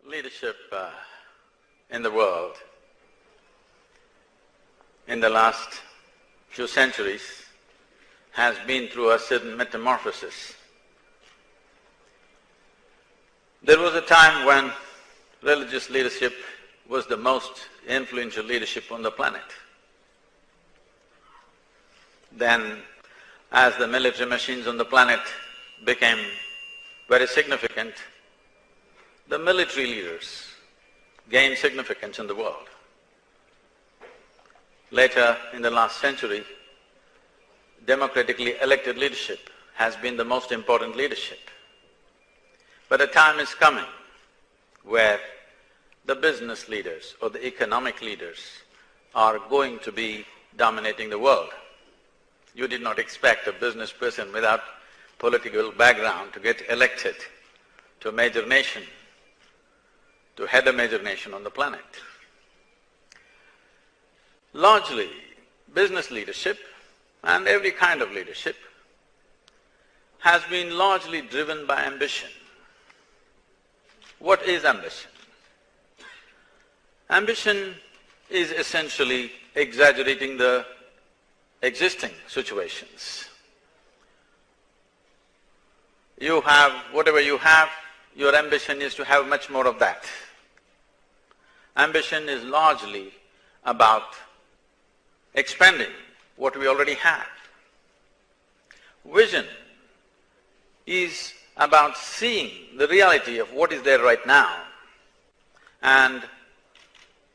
leadership in the world in the last few centuries has been through a certain metamorphosis. There was a time when religious leadership was the most influential leadership on the planet. Then, as the military machines on the planet became very significant, the military leaders gained significance in the world. Later, in the last century, democratically elected leadership has been the most important leadership. But a time is coming where the business leaders or the economic leaders are going to be dominating the world. You did not expect a business person without political background to get elected to a major nation, to head a major nation on the planet. Largely, business leadership and every kind of leadership has been largely driven by ambition. What is ambition? Ambition is essentially exaggerating the existing situations. You have whatever you have, your ambition is to have much more of that. Ambition is largely about expanding what we already have. Vision is about seeing the reality of what is there right now and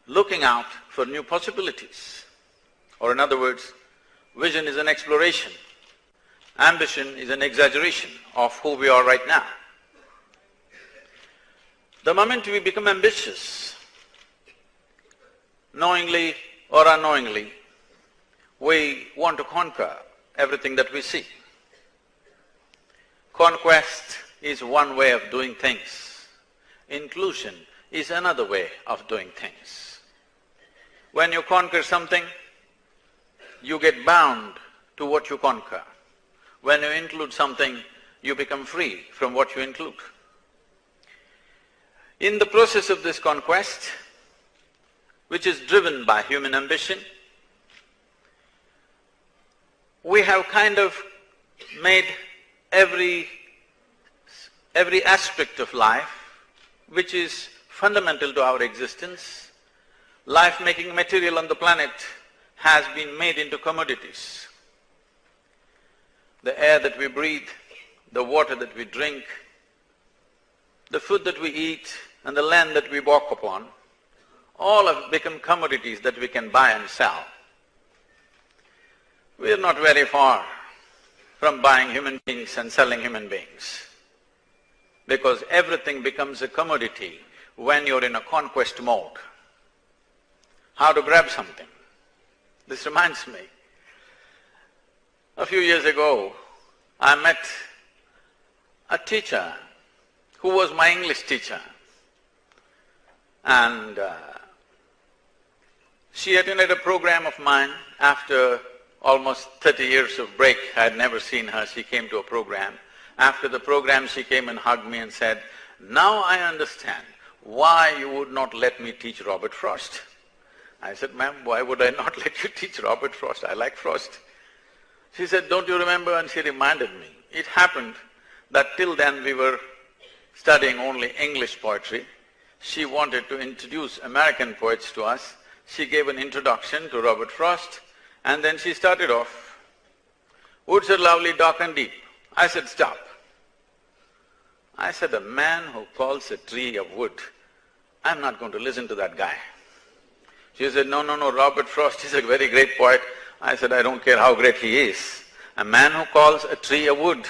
looking out for new possibilities. Or in other words, vision is an exploration, ambition is an exaggeration of who we are right now. The moment we become ambitious, knowingly or unknowingly, we want to conquer everything that we see. Conquest is one way of doing things. Inclusion is another way of doing things. When you conquer something, you get bound to what you conquer. When you include something, you become free from what you include. In the process of this conquest, which is driven by human ambition, we have kind of made every aspect of life which is fundamental to our existence, life-making material on the planet has been made into commodities. The air that we breathe, the water that we drink, the food that we eat and the land that we walk upon, all have become commodities that we can buy and sell. We are not very far from buying human beings and selling human beings, because everything becomes a commodity when you're in a conquest mode. How to grab something? This reminds me, a few years ago, I met a teacher who was my English teacher, and she attended a program of mine. After almost 30 years of break, I had never seen her, she came to a program. After the program, she came and hugged me and said, "Now I understand why you would not let me teach Robert Frost." I said, "Ma'am, why would I not let you teach Robert Frost? I like Frost." She said, "Don't you remember?" And she reminded me. It happened that till then we were studying only English poetry. She wanted to introduce American poets to us. She gave an introduction to Robert Frost, and then she started off, "Woods are lovely, dark and deep." I said, "Stop." I said, "A man who calls a tree of wood, I'm not going to listen to that guy." She said, "No, Robert Frost is a very great poet." I said, "I don't care how great he is. A man who calls a tree a wood,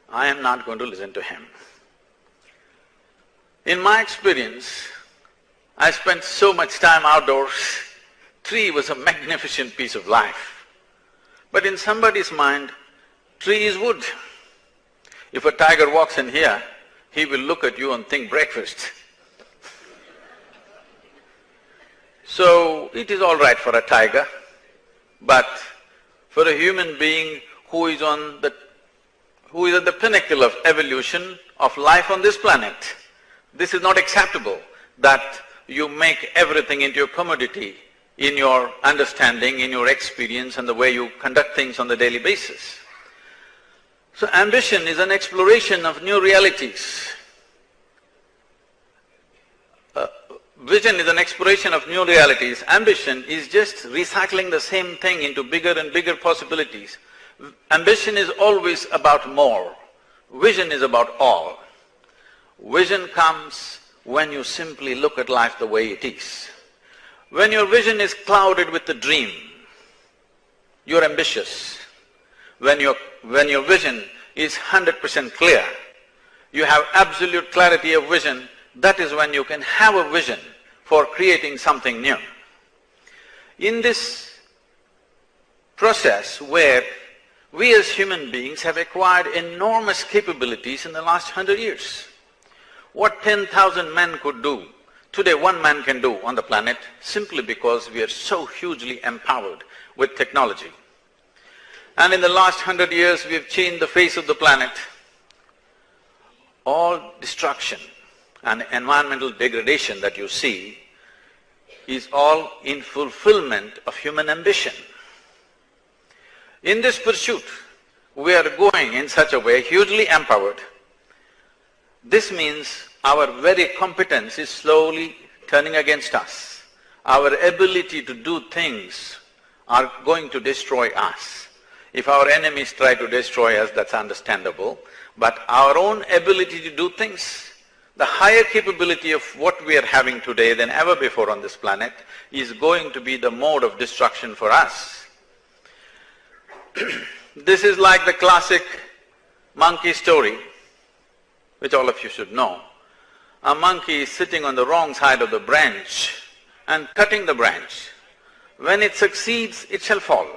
I am not going to listen to him." In my experience, I spent so much time outdoors. Tree was a magnificent piece of life. But in somebody's mind, tree is wood. If a tiger walks in here, he will look at you and think breakfast. So, it is all right for a tiger, but for a human being who is at the pinnacle of evolution of life on this planet, this is not acceptable. that you make everything into a commodity in your understanding, in your experience and the way you conduct things on the daily basis. So ambition is an exploration of new realities. Vision is an exploration of new realities. Ambition is just recycling the same thing into bigger and bigger possibilities. Ambition is always about more. Vision is about all. Vision comes when you simply look at life the way it is. When your vision is clouded with a dream, you're ambitious. When your vision is 100% clear, you have absolute clarity of vision, that is when you can have a vision for creating something new. In this process where we as human beings have acquired enormous capabilities in the last 100 years, what 10,000 men could do, today one man can do on the planet simply because we are so hugely empowered with technology. And in the last 100 years, we've changed the face of the planet. All destruction and environmental degradation that you see is all in fulfillment of human ambition. In this pursuit, we are going in such a way, hugely empowered. This means our very competence is slowly turning against us. Our ability to do things are going to destroy us. If our enemies try to destroy us, that's understandable, but our own ability to do things, the higher capability of what we are having today than ever before on this planet is going to be the mode of destruction for us. This is like the classic monkey story, which all of you should know. A monkey is sitting on the wrong side of the branch and cutting the branch. When it succeeds, it shall fall.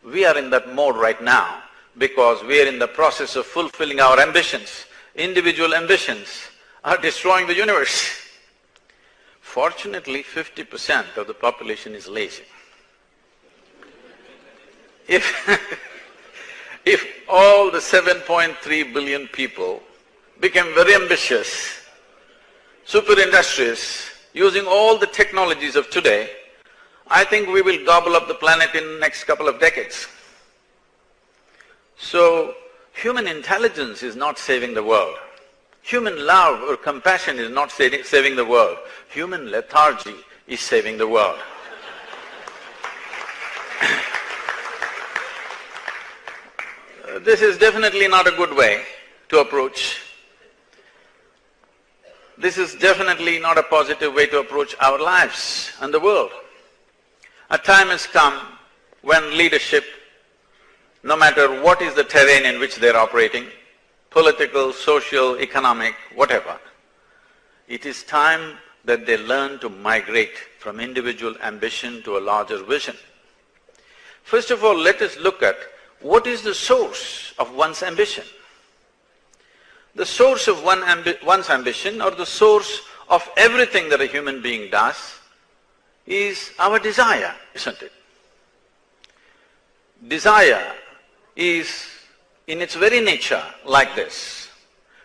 We are in that mode right now because we are in the process of fulfilling our ambitions. Individual ambitions are destroying the universe. Fortunately, 50% of the population is lazy. If all the 7.3 billion people became very ambitious, super industrious, using all the technologies of today, I think we will gobble up the planet in the next couple of decades. So, human intelligence is not saving the world. Human love or compassion is not saving the world. Human lethargy is saving the world. This is definitely not a good way to approach. This is definitely not a positive way to approach our lives and the world. A time has come when leadership, no matter what is the terrain in which they're operating, political, social, economic, whatever, it is time that they learn to migrate from individual ambition to a larger vision. First of all, let us look at what is the source of one's ambition. The source of one's ambition, or the source of everything that a human being does, is our desire, isn't it? Desire is in its very nature like this.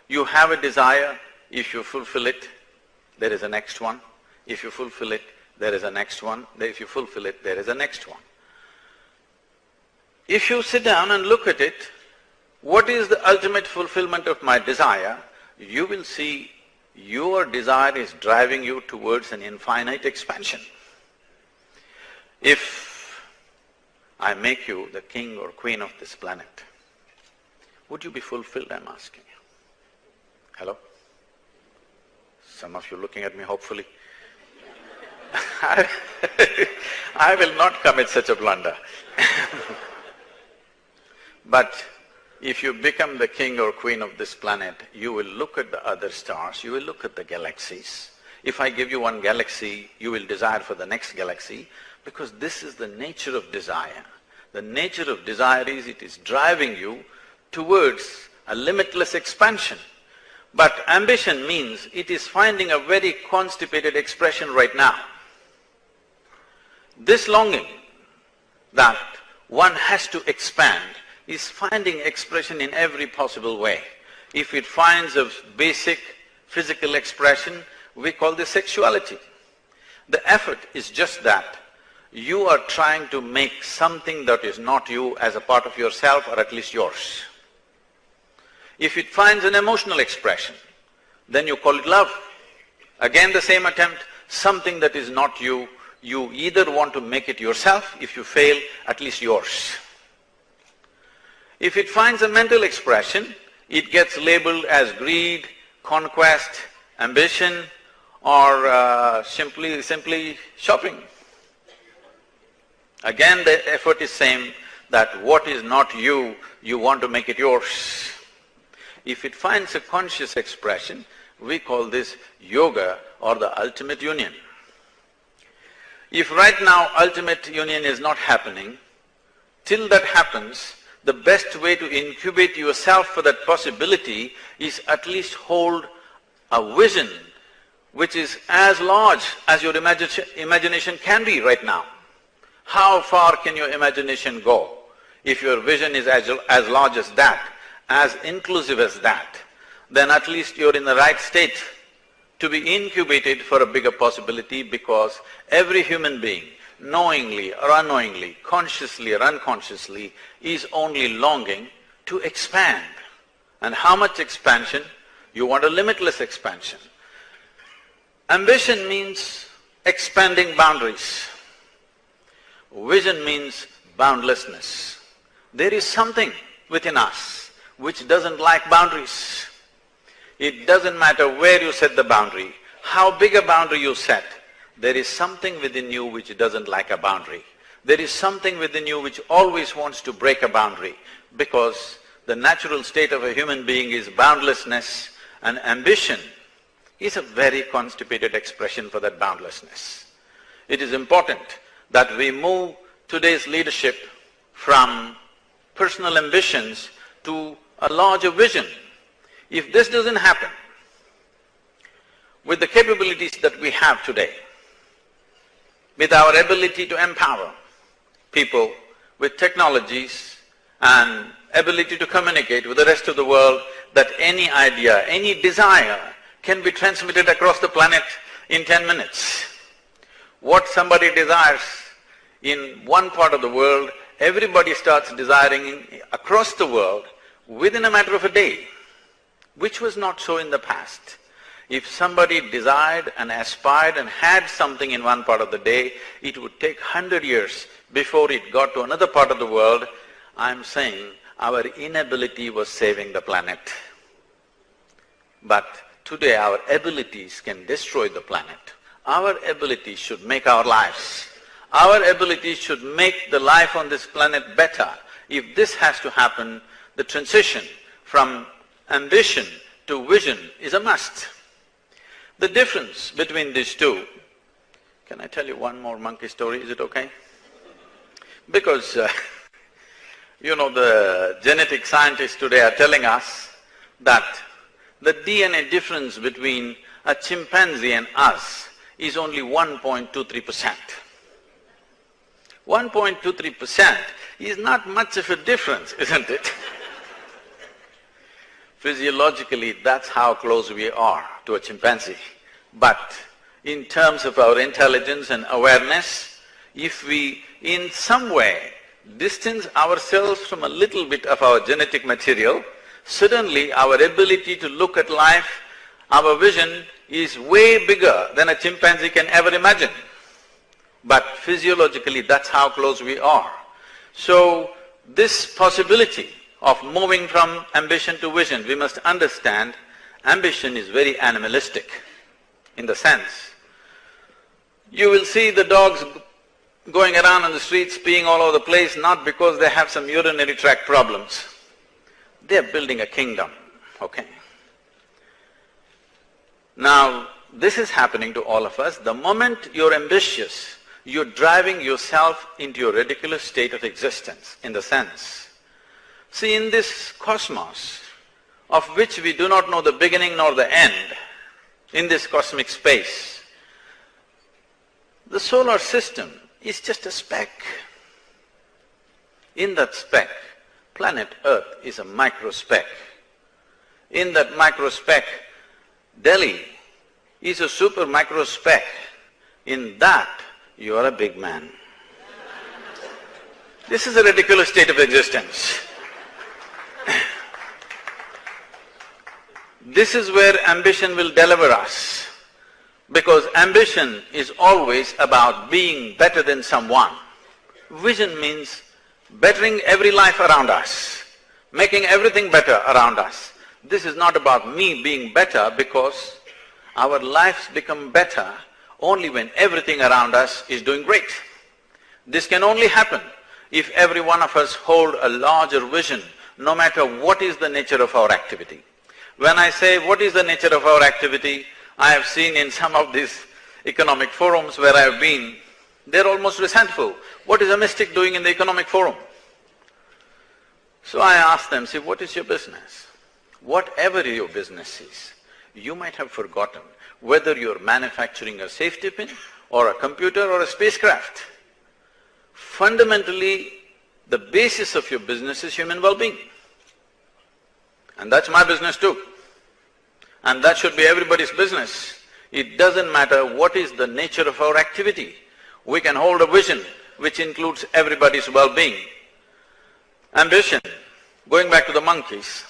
You have a desire, if you fulfill it, there is a next one. If you fulfill it, there is a next one. If you fulfill it, there is a next one. If you sit down and look at it, what is the ultimate fulfillment of my desire, you will see your desire is driving you towards an infinite expansion. If I make you the king or queen of this planet, would you be fulfilled, I'm asking you? Hello? Some of you looking at me hopefully. I will not commit such a blunder. But if you become the king or queen of this planet, you will look at the other stars, you will look at the galaxies. If I give you one galaxy, you will desire for the next galaxy, because this is the nature of desire. The nature of desire is it is driving you towards a limitless expansion. But ambition means it is finding a very constipated expression right now. This longing that one has to expand is finding expression in every possible way. If it finds a basic physical expression, we call this sexuality. The effort is just that you are trying to make something that is not you as a part of yourself, or at least yours. If it finds an emotional expression, then you call it love. Again the same attempt, something that is not you, you either want to make it yourself, if you fail, at least yours. If it finds a mental expression, it gets labeled as greed, conquest, ambition, or simply shopping. Again the effort is same, that what is not you, you want to make it yours. If it finds a conscious expression, we call this yoga or the ultimate union. If right now ultimate union is not happening, till that happens, the best way to incubate yourself for that possibility is at least hold a vision which is as large as your imagination can be right now. How far can your imagination go? If your vision is as large as that, as inclusive as that, then at least you're in the right state to be incubated for a bigger possibility, because every human being, knowingly or unknowingly, consciously or unconsciously, is only longing to expand. And how much expansion? You want a limitless expansion. Ambition means expanding boundaries. Vision means boundlessness. There is something within us which doesn't like boundaries. It doesn't matter where you set the boundary, how big a boundary you set, there is something within you which doesn't like a boundary. There is something within you which always wants to break a boundary, because the natural state of a human being is boundlessness, and ambition is a very constipated expression for that boundlessness. It is important that we move today's leadership from personal ambitions to a larger vision. If this doesn't happen, with the capabilities that we have today, with our ability to empower people with technologies and ability to communicate with the rest of the world, that any idea, any desire can be transmitted across the planet in 10 minutes. What somebody desires in one part of the world, everybody starts desiring across the world within a matter of a day, which was not so in the past. If somebody desired and aspired and had something in one part of the day, it would take 100 years before it got to another part of the world. I'm saying our inability was saving the planet. But today our abilities can destroy the planet. Our abilities should make our lives. Our abilities should make the life on this planet better. If this has to happen, the transition from ambition to vision is a must. The difference between these two… Can I tell you one more monkey story, is it okay? Because the genetic scientists today are telling us that the DNA difference between a chimpanzee and us is only 1.23%. 1.23% is not much of a difference, isn't it? Physiologically, that's how close we are to a chimpanzee. But in terms of our intelligence and awareness, if we in some way distance ourselves from a little bit of our genetic material, suddenly our ability to look at life, our vision is way bigger than a chimpanzee can ever imagine. But physiologically, that's how close we are. So, this possibility of moving from ambition to vision, we must understand ambition is very animalistic in the sense, you will see the dogs going around on the streets, peeing all over the place, not because they have some urinary tract problems. They're building a kingdom, okay? Now, this is happening to all of us. The moment you're ambitious, you're driving yourself into a ridiculous state of existence, in the sense, see, in this cosmos, of which we do not know the beginning nor the end, in this cosmic space, the solar system is just a speck. In that speck, planet Earth is a micro speck. In that micro speck, Delhi is a super micro speck. In that, you are a big man. This is a ridiculous state of existence. This is where ambition will deliver us, because ambition is always about being better than someone. Vision means bettering every life around us, making everything better around us. This is not about me being better, because our lives become better only when everything around us is doing great. This can only happen if every one of us hold a larger vision, no matter what is the nature of our activity. When I say what is the nature of our activity, I have seen in some of these economic forums where I have been, they're almost resentful. What is a mystic doing in the economic forum? So I ask them, see, what is your business? Whatever your business is, you might have forgotten whether you're manufacturing a safety pin or a computer or a spacecraft. Fundamentally, the basis of your business is human well-being. And that's my business too. And that should be everybody's business. It doesn't matter what is the nature of our activity. We can hold a vision which includes everybody's well-being. Ambition, going back to the monkeys,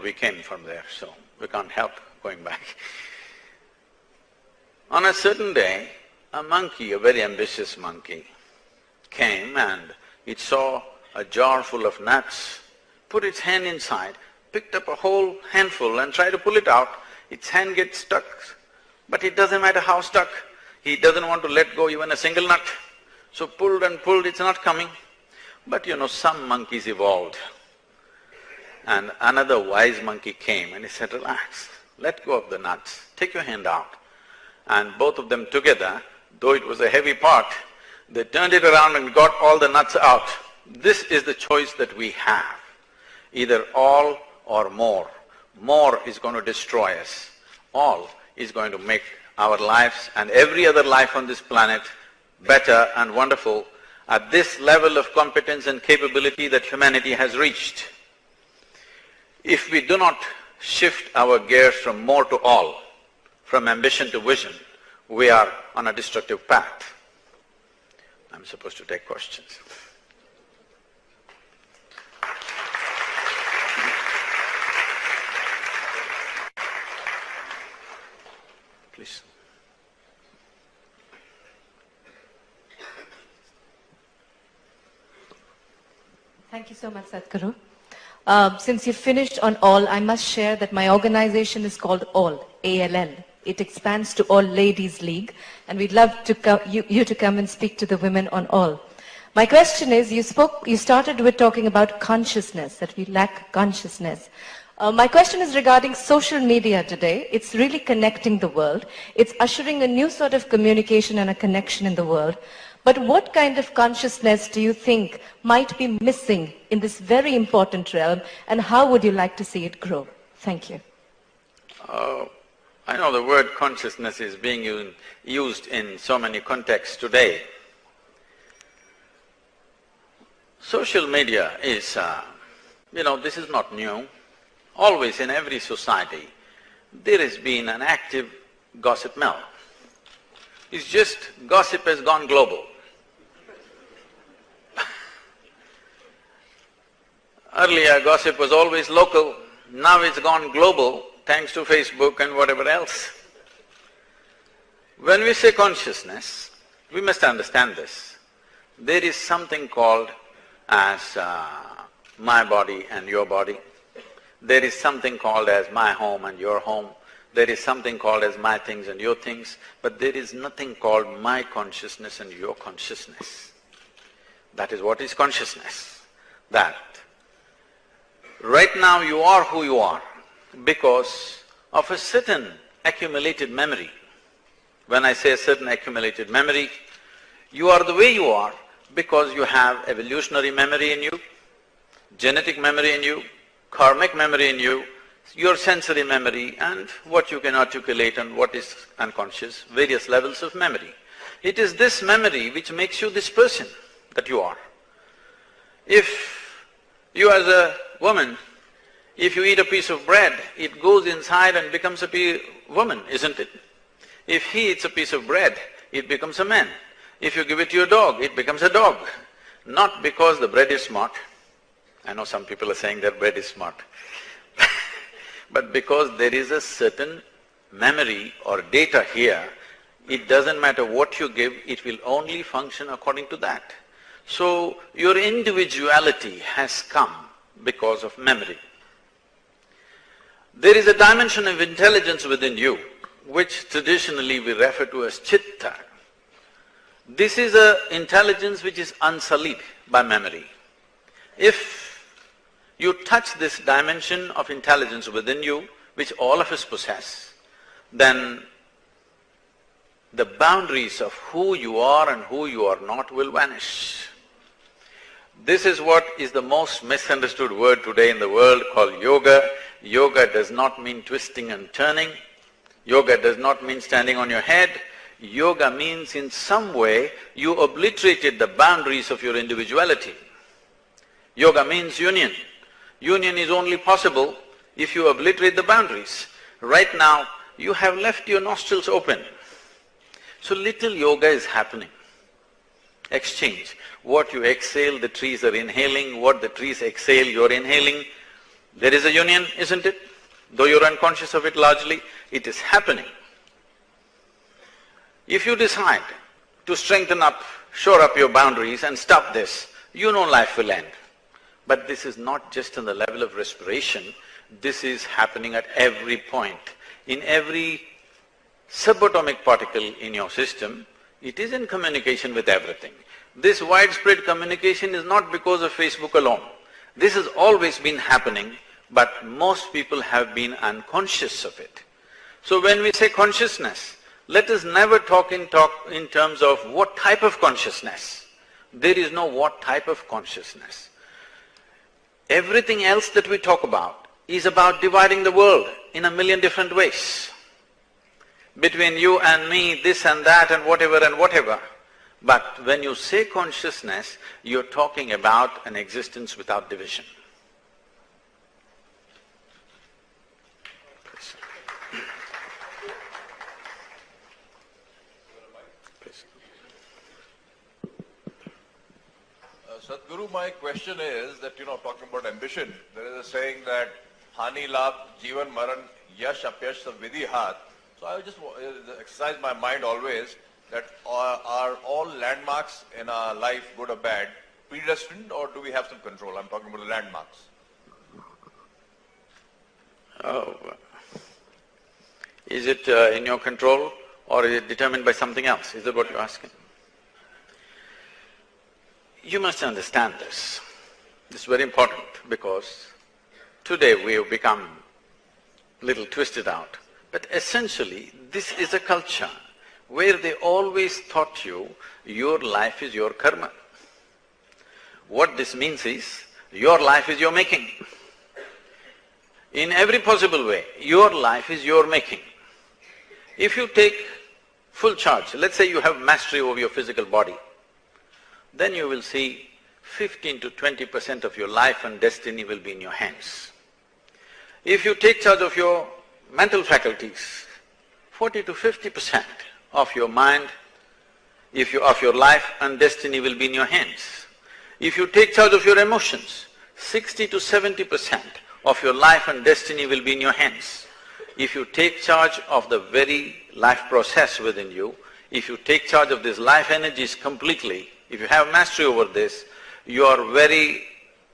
we came from there, so we can't help going back. On a certain day, a monkey, a very ambitious monkey, came and it saw a jar full of nuts, put its hand inside, picked up a whole handful and tried to pull it out. Its hand gets stuck, but it doesn't matter how stuck. He doesn't want to let go even a single nut. So pulled and pulled, it's not coming. But some monkeys evolved. And another wise monkey came and he said, relax, let go of the nuts, take your hand out. And both of them together, though it was a heavy part, they turned it around and got all the nuts out. This is the choice that we have, either all or more. More is going to destroy us. All is going to make our lives and every other life on this planet better and wonderful at this level of competence and capability that humanity has reached. If we do not shift our gears from more to all, from ambition to vision, we are on a destructive path. I'm supposed to take questions. Please. Thank you so much, Sadhguru. Since you finished on all, I must share that my organization is called ALL, A-L-L. It expands to All Ladies League, and we'd love to you to come and speak to the women on all. My question is, you started with talking about consciousness, that we lack consciousness. My question is regarding social media today. It's really connecting the world. It's ushering a new sort of communication and a connection in the world. But what kind of consciousness do you think might be missing in this very important realm, and how would you like to see it grow? Thank you. I know the word consciousness is being used in so many contexts today. Social media is, this is not new. Always in every society, there has been an active gossip mill. It's just gossip has gone global. Earlier, gossip was always local, now it's gone global thanks to Facebook and whatever else. When we say consciousness, we must understand this. There is something called as my body and your body. There is something called as my home and your home. There is something called as my things and your things, but there is nothing called my consciousness and your consciousness. That is what is consciousness. That right now you are who you are because of a certain accumulated memory. When I say a certain accumulated memory, you are the way you are because you have evolutionary memory in you, genetic memory in you, karmic memory in you, your sensory memory and what you can articulate and what is unconscious, various levels of memory. It is this memory which makes you this person that you are. If you as a woman, if you eat a piece of bread, it goes inside and becomes a woman, isn't it? If he eats a piece of bread, it becomes a man. If you give it to your dog, it becomes a dog. Not because the bread is smart. I know some people are saying that bread is smart. But because there is a certain memory or data here, it doesn't matter what you give, it will only function according to that. So, your individuality has come because of memory. There is a dimension of intelligence within you, which traditionally we refer to as chitta. This is an intelligence which is unsullied by memory. If you touch this dimension of intelligence within you, which all of us possess, then the boundaries of who you are and who you are not will vanish. This is what is the most misunderstood word today in the world, called yoga. Yoga does not mean twisting and turning. Yoga does not mean standing on your head. Yoga means in some way you obliterated the boundaries of your individuality. Yoga means union. Union is only possible if you obliterate the boundaries. Right now, you have left your nostrils open. So little yoga is happening. Exchange. What you exhale, the trees are inhaling. What the trees exhale, you're inhaling. There is a union, isn't it? Though you're unconscious of it largely, it is happening. If you decide to strengthen up, shore up your boundaries and stop this, you know life will end. But this is not just on the level of respiration, this is happening at every point. In every subatomic particle in your system, it is in communication with everything. This widespread communication is not because of Facebook alone. This has always been happening, but most people have been unconscious of it. So when we say consciousness, let us never talk in terms of what type of consciousness. There is no what type of consciousness. Everything else that we talk about is about dividing the world in a million different ways. Between you and me, this and that and whatever. But when you say consciousness, you're talking about an existence without division. Sadhguru, my question is that, talking about ambition, there is a saying that Hani Labh, Jivan Maran, Yash Apyash Sab Vidhi Hath. So I just exercise my mind always that are all landmarks in our life, good or bad, predestined, or do we have some control? I'm talking about the landmarks. Oh, is it in your control or is it determined by something else? Is that what you're asking? You must understand this. This is very important because today we have become a little twisted out. But essentially, this is a culture where they always taught you your life is your karma. What this means is, your life is your making. In every possible way, your life is your making. If you take full charge, let's say you have mastery over your physical body, then you will see 15 to 20% of your life and destiny will be in your hands. If you take charge of your mental faculties, 40 to 50% of your mind, of your life and destiny will be in your hands. If you take charge of your emotions, 60 to 70% of your life and destiny will be in your hands. If you take charge of the very life process within you, if you take charge of these life energies completely, if you have mastery over this, your very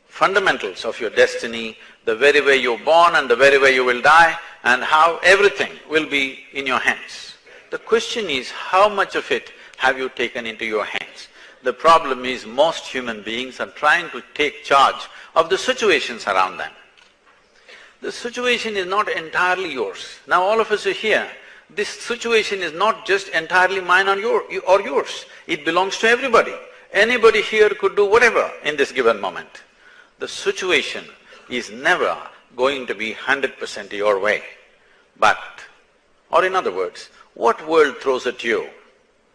fundamentals of your destiny, the very way you're born and the very way you will die, and how everything will be in your hands. The question is, how much of it have you taken into your hands? The problem is most human beings are trying to take charge of the situations around them. The situation is not entirely yours. Now all of us are here. This situation is not just entirely mine or yours. It belongs to everybody. Anybody here could do whatever in this given moment. The situation is never going to be 100% your way. But, or in other words, what world throws at you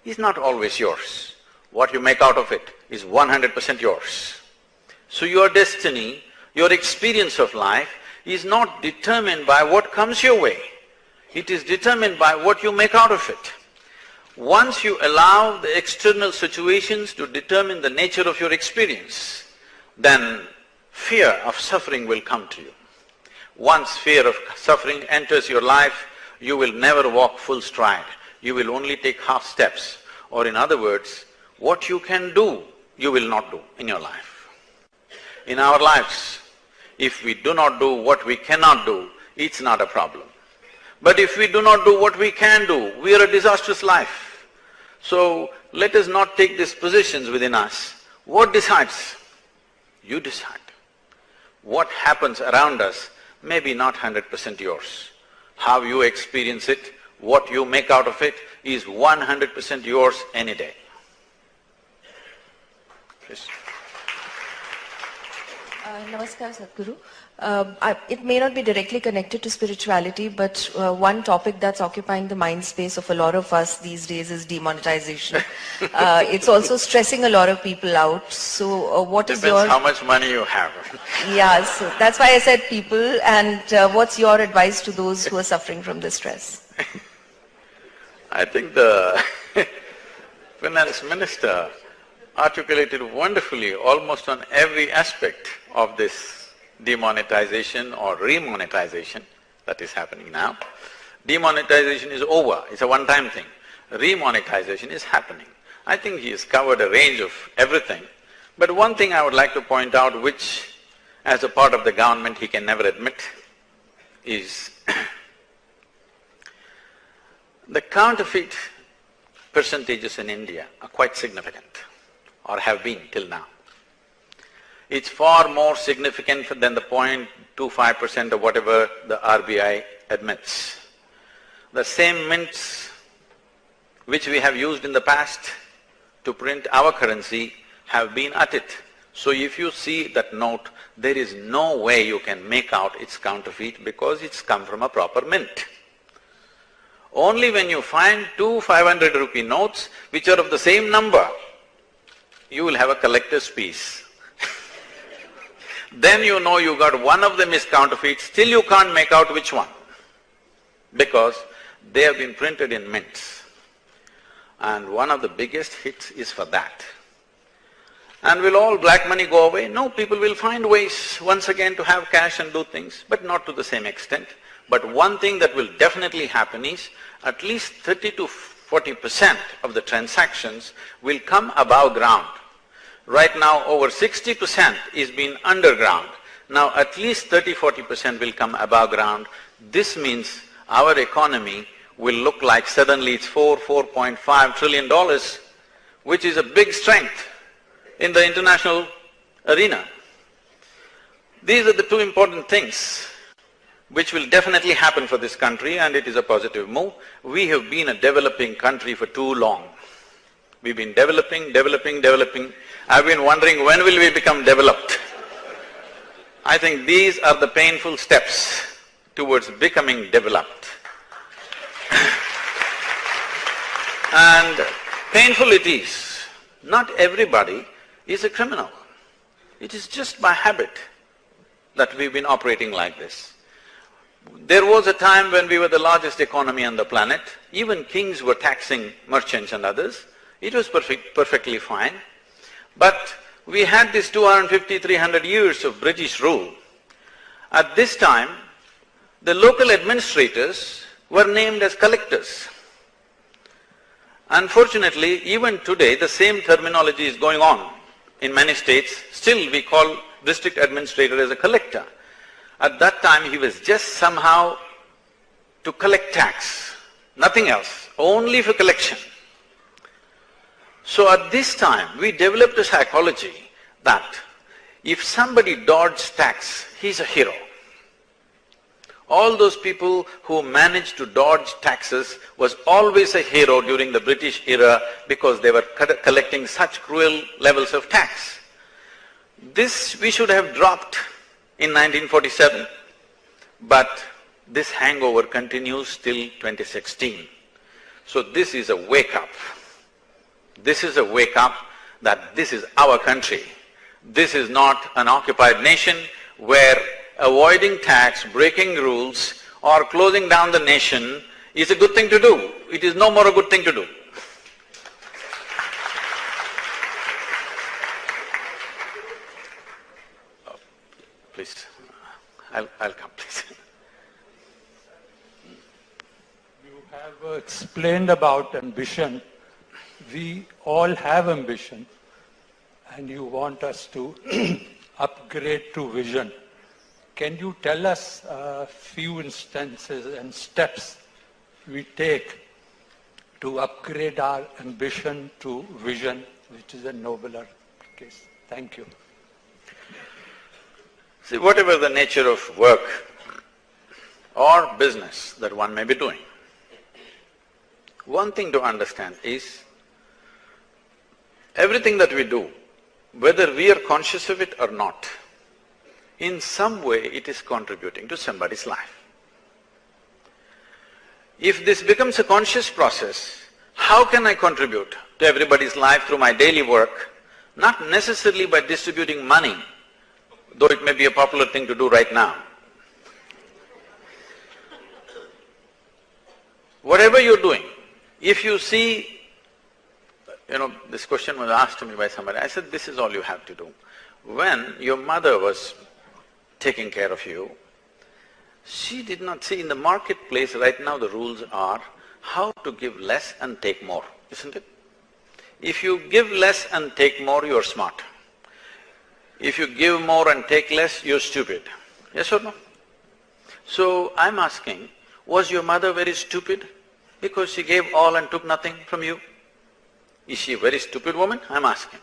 is not always yours. What you make out of it is 100% yours. So your destiny, your experience of life is not determined by what comes your way. It is determined by what you make out of it. Once you allow the external situations to determine the nature of your experience, then fear of suffering will come to you. Once fear of suffering enters your life, you will never walk full stride. You will only take half steps. Or in other words, what you can do, you will not do in your life. In our lives, if we do not do what we cannot do, it's not a problem. But if we do not do what we can do, we are a disastrous life. So let us not take these positions within us. What decides? You decide. What happens around us may be not 100% yours. How you experience it, what you make out of it is 100% yours any day. Please. Namaskar, Sadhguru. It may not be directly connected to spirituality, but one topic that's occupying the mind space of a lot of us these days is demonetization. It's also stressing a lot of people out. So what is your… Depends how much money you have. Yeah, so that's why I said people, and what's your advice to those who are suffering from this stress? I think the finance minister articulated wonderfully almost on every aspect of this demonetization or remonetization that is happening now. Demonetization is over, it's a one-time thing. Remonetization is happening. I think he has covered a range of everything. But one thing I would like to point out, which as a part of the government he can never admit, is the counterfeit percentages in India are quite significant, or have been till now. It's far more significant than the 0.25% or whatever the RBI admits. The same mints which we have used in the past to print our currency have been at it. So if you see that note, there is no way you can make out it's counterfeit because it's come from a proper mint. Only when you find two 500 rupee notes which are of the same number, you will have a collector's piece. Then you know you got one of them is counterfeit, still you can't make out which one, because they have been printed in mints. And one of the biggest hits is for that. And will all black money go away? No, people will find ways once again to have cash and do things, but not to the same extent. But one thing that will definitely happen is at least 30 to 40% of the transactions will come above ground. Right now over 60% is being underground. Now at least 30-40% will come above ground. This means our economy will look like suddenly it's $4.5 trillion, which is a big strength in the international arena. These are the two important things which will definitely happen for this country, and it is a positive move. We have been a developing country for too long. We've been developing. I've been wondering when will we become developed. I think these are the painful steps towards becoming developed. And painful it is. Not everybody is a criminal. It is just by habit that we've been operating like this. There was a time when we were the largest economy on the planet, even kings were taxing merchants and others. It was perfectly fine. But we had this 250-300 years of British rule. At this time, the local administrators were named as collectors. Unfortunately, even today, the same terminology is going on in many states. Still, we call district administrator as a collector. At that time, he was just somehow to collect tax, nothing else, only for collection. So at this time, we developed a psychology that if somebody dodged tax, he's a hero. All those people who managed to dodge taxes was always a hero during the British era because they were collecting such cruel levels of tax. This we should have dropped in 1947, but this hangover continues till 2016. So this is a wake-up. This is a wake-up that this is our country. This is not an occupied nation where avoiding tax, breaking rules, or closing down the nation is a good thing to do. It is no more a good thing to do. Please, I'll come, please. You have explained about ambition. We all have ambition, and you want us to upgrade to vision. Can you tell us a few instances and steps we take to upgrade our ambition to vision, which is a nobler case? Thank you. See, whatever the nature of work or business that one may be doing, one thing to understand is, everything that we do, whether we are conscious of it or not, in some way it is contributing to somebody's life. If this becomes a conscious process, how can I contribute to everybody's life through my daily work? Not necessarily by distributing money, though it may be a popular thing to do right now. Whatever you're doing, if you see, this question was asked to me by somebody, I said, this is all you have to do. When your mother was taking care of you, she did not see in the marketplace right now the rules are how to give less and take more, isn't it? If you give less and take more, you're smart. If you give more and take less, you're stupid. Yes or no? So I'm asking, was your mother very stupid because she gave all and took nothing from you? Is she a very stupid woman? I'm asking.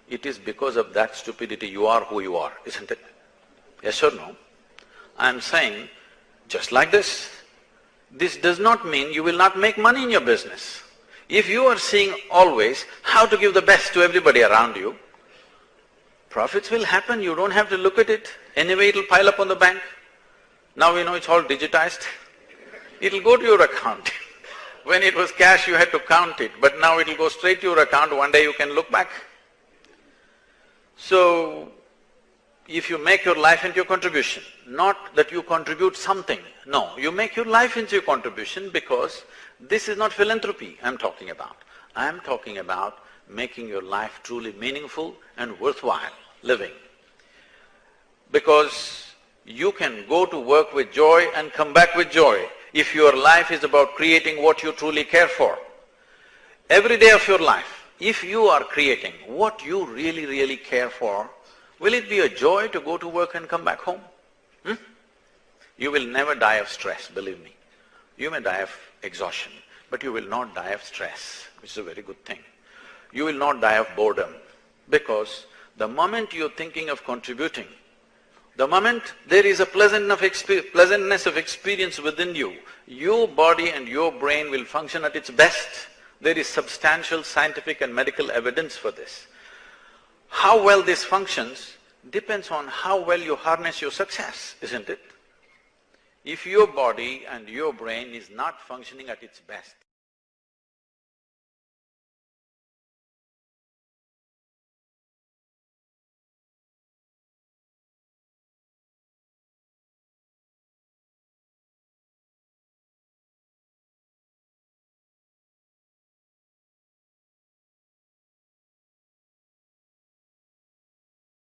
It is because of that stupidity you are who you are, isn't it? Yes or no? I'm saying, just like this does not mean you will not make money in your business. If you are seeing always how to give the best to everybody around you, profits will happen, you don't have to look at it. Anyway, it'll pile up on the bank. Now we know it's all digitized. It'll go to your account. When it was cash, you had to count it, but now it'll go straight to your account, one day you can look back. So, if you make your life into your contribution, not that you contribute something, no, you make your life into your contribution because this is not philanthropy I'm talking about. I'm talking about making your life truly meaningful and worthwhile living. Because you can go to work with joy and come back with joy if your life is about creating what you truly care for. Every day of your life, if you are creating what you really, really care for, will it be a joy to go to work and come back home? You will never die of stress, believe me. You may die of exhaustion, but you will not die of stress, which is a very good thing. You will not die of boredom, because the moment you're thinking of contributing, the moment there is a pleasantness of experience within you, your body and your brain will function at its best. There is substantial scientific and medical evidence for this. How well this functions depends on how well you harness your success, isn't it? If your body and your brain is not functioning at its best,